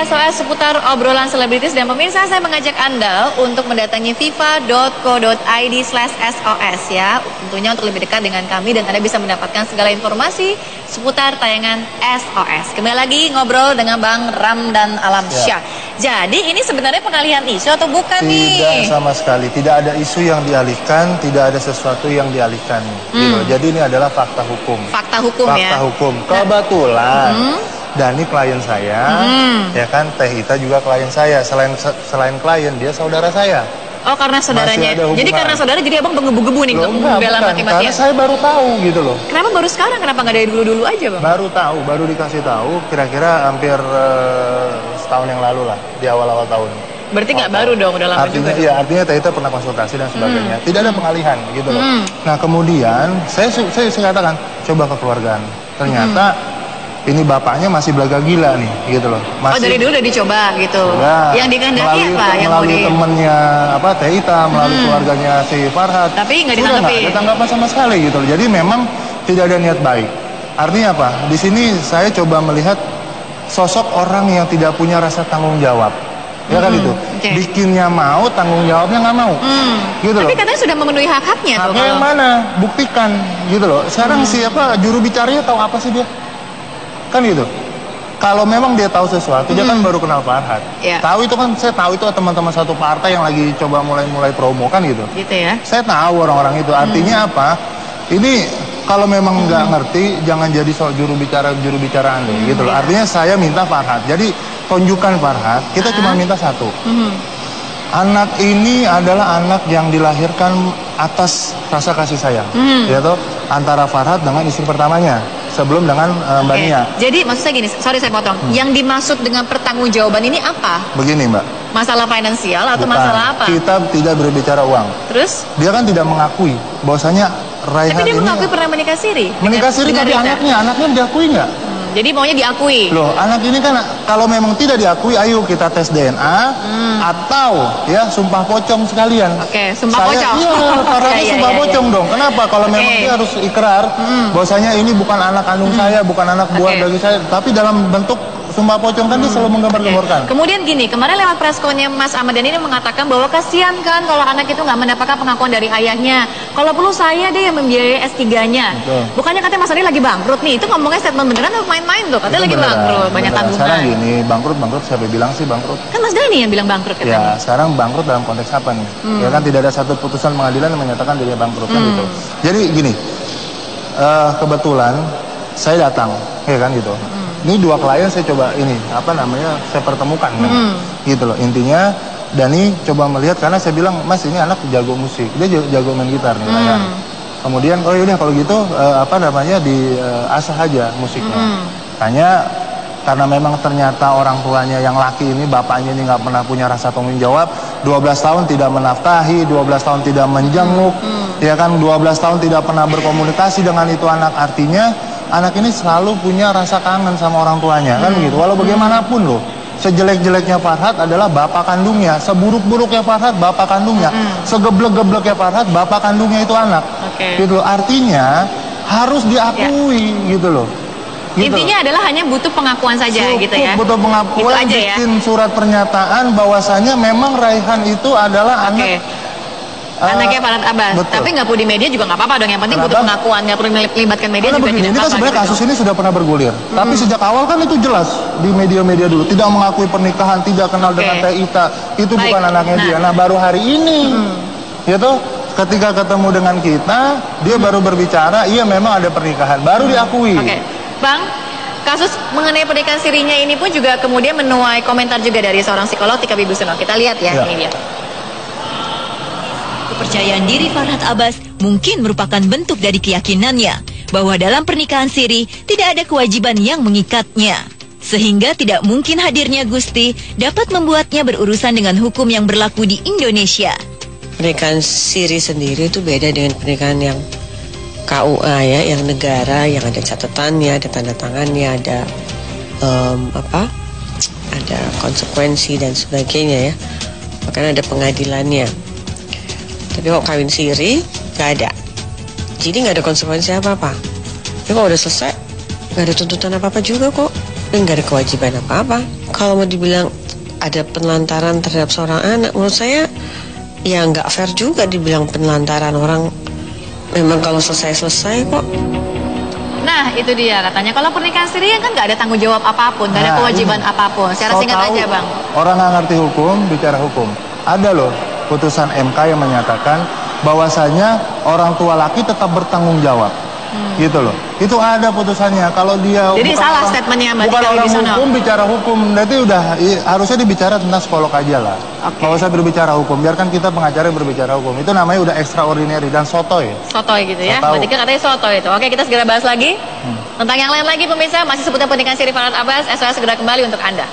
SOS seputar obrolan selebritis dan pemirsa, saya mengajak Anda untuk mendatangi fifa.co.id/SOS ya. Tentunya untuk lebih dekat dengan kami dan Anda bisa mendapatkan segala informasi seputar tayangan SOS. Kembali lagi ngobrol dengan Bang Ramdan Alamsyah. Jadi ini sebenarnya pengalihan isu atau bukan nih? Tidak sama sekali, tidak ada isu yang dialihkan, tidak ada sesuatu yang dialihkan. Gitu. Jadi ini adalah fakta hukum. Fakta hukum ya? Fakta hukum. Kebetulan Dani klien saya, ya kan, Teh Ita juga klien saya. Selain klien, dia saudara saya. Oh, karena saudaranya. Jadi karena saudara, jadi abang menggebu-gebu nih membela mati-matian. Karena saya baru tahu gitu loh. Kenapa baru sekarang? Kenapa nggak dari dulu-dulu aja, Bang? Baru tahu, baru dikasih tahu. Kira-kira hampir setahun yang lalu lah, di awal-awal tahun. Berarti nggak baru dong, udah lama juga. Iya, artinya Teh Ita pernah konsultasi dan sebagainya. Tidak ada pengalihan gitu loh. Nah kemudian saya katakan coba kekeluargaan. Ternyata ini bapaknya masih belaga gila nih, gitu loh. Masih, dari dulu udah dicoba gitu. Yang dikehendaki apa? Melalui temennya Teh Ita, melalui keluarganya si Farhat. Tapi nggak ditanggapi. Nggak ada tanggapan sama sekali gitu loh. Jadi memang tidak ada niat baik. Artinya apa? Di sini saya coba melihat sosok orang yang tidak punya rasa tanggung jawab. Ya kan itu. Bikinnya mau, tanggung jawabnya nggak mau. Gitu tapi loh. Katanya sudah memenuhi hak-haknya. Haknya yang mana? Buktikan. Gitu loh. Sekarang siapa juru bicaranya tahu apa sih dia? Kan gitu. Kalau memang dia tahu sesuatu, dia kan baru kenal Farhat. Tahu itu kan, saya tahu itu teman-teman satu partai yang lagi coba mulai promo kan gitu. Gitu ya. Saya tahu orang-orang itu. Artinya apa? Ini kalau memang nggak ngerti, jangan jadi soal juru bicara Anda gitu loh. Artinya saya minta Farhat. Jadi tunjukkan Farhat. Kita cuma minta satu. Anak ini adalah anak yang dilahirkan atas rasa kasih sayang, yaitu antara Farhat dengan istri pertamanya. Sebelum dengan Mbak Nia. Jadi maksud saya gini, sorry saya potong. Yang dimaksud dengan pertanggungjawaban ini apa? Begini Mbak. Masalah finansial atau masalah apa? Kita tidak berbicara uang. Terus? Dia kan tidak mengakui bahwasanya Raihan ini. Tapi dia mengakui pernah menikah siri. Menikah siri tapi anaknya diakui nggak? Jadi maunya diakui. Loh, anak ini kan kalau memang tidak diakui, ayo kita tes DNA atau ya sumpah pocong sekalian. Oke, sumpah pocong. Iya, karena sumpah pocong dong. Kenapa? Kalau memang dia harus ikrar bahwasanya ini bukan anak kandung saya, bukan anak buah dari saya, tapi dalam bentuk sumpah pocong kan dia selalu menggambar-gambarkan. Kemudian gini, kemarin lewat preskonya Mas Ahmad Dhani ini mengatakan bahwa kasihan kan kalau anak itu nggak mendapatkan pengakuan dari ayahnya. Kalau perlu saya deh yang membiayai S3-nya. Bukannya katanya Mas Dhani lagi bangkrut nih. Itu ngomongnya statement beneran atau main-main tuh? Katanya lagi bangkrut, banyak tanggungan. Sekarang gini, bangkrut siapa bilang sih bangkrut? Kan Mas Dhani yang bilang bangkrut katanya. Ya, sekarang bangkrut dalam konteks apa nih? Ya kan tidak ada satu putusan pengadilan yang menyatakan dirinya bangkrut kan gitu. Jadi gini, kebetulan saya datang, ya kan gitu. Ini dua klien saya coba saya pertemukan gitu loh. Intinya Dani coba melihat karena saya bilang, Mas ini anak jago musik, dia jago main gitar nih. Kemudian oh yaudah kalau gitu diasah aja musiknya. Tanya karena memang ternyata orang tuanya yang laki ini, bapaknya ini nggak pernah punya rasa tanggung jawab, 12 tahun tidak menafkahi, 12 tahun tidak menjenguk, ya kan, 12 tahun tidak pernah berkomunikasi dengan itu anak. Artinya anak ini selalu punya rasa kangen sama orang tuanya, kan begitu. Walau bagaimanapun loh, sejelek-jeleknya Farhat adalah bapak kandungnya, seburuk-buruknya Farhat bapak kandungnya, segeblek-gebleknya Farhat bapak kandungnya itu anak. Gitu loh. Artinya harus diakui gitu loh. Gitu. Intinya adalah hanya butuh pengakuan saja. Cukup, gitu ya. Butuh pengakuan, gitu aja, bikin surat pernyataan bahwasanya memang Raihan itu adalah anaknya Farhat Abbas. Tapi nggak perlu di media juga nggak apa-apa dong. Yang penting butuh pengakuan, nggak perlu melibatkan media juga tidak apa-apa. Ini kan sebenarnya kasus ini sudah pernah bergulir. Tapi sejak awal kan itu jelas di media-media dulu. Tidak mengakui pernikahan, tidak kenal dengan Teh Ita. Itu bukan anaknya dia. Nah baru hari ini, gitu, ketika ketemu dengan kita, dia baru berbicara, iya memang ada pernikahan. Baru diakui. Bang, kasus mengenai pernikahan sirinya ini pun juga kemudian menuai komentar juga dari seorang psikolog Tika Bibusuno. Kita lihat ya, ini dia. Kepercayaan diri Farhat Abbas mungkin merupakan bentuk dari keyakinannya bahwa dalam pernikahan siri tidak ada kewajiban yang mengikatnya. Sehingga tidak mungkin hadirnya Gusti dapat membuatnya berurusan dengan hukum yang berlaku di Indonesia. Pernikahan siri sendiri itu beda dengan pernikahan yang KUA ya, yang negara, yang ada catatannya, ada tanda tangannya, ada ada konsekuensi dan sebagainya ya. Bahkan ada pengadilannya. Tapi kalau kawin siri nggak ada, jadi nggak ada konsekuensi apa-apa. Tapi kalau udah selesai nggak ada tuntutan apa-apa juga kok. nggak ada kewajiban apa-apa. Kalau mau dibilang ada penelantaran terhadap seorang anak, menurut saya ya nggak fair juga dibilang penelantaran. Orang memang kalau selesai kok. Nah, itu dia katanya. Kalau pernikahan siri kan nggak ada tanggung jawab apapun, nggak ada Nah, kewajiban apapun. Secara singkat aja, Bang. Orang nggak ngerti hukum, bicara hukum. Ada loh putusan MK yang menyatakan bahwasanya orang tua laki tetap bertanggung jawab. Gitu loh. Itu ada putusannya. Kalau dia Jadi salah statementnya Mbak bukan Tika orang Wibisono. hukum bicara hukum, berarti udah harusnya dibicara tentang psikolog aja lah. Kalau saya berbicara hukum, biarkan kita pengacara yang berbicara hukum. Itu namanya udah extraordinary dan sotoy. Sotoy gitu ya. Nggak tahu. Mbak Tika katanya sotoy itu. Oke, kita segera bahas lagi. Tentang yang lain lagi pemirsa, masih seputar pernikahan siri Farhad Abbas. SOS segera kembali untuk Anda.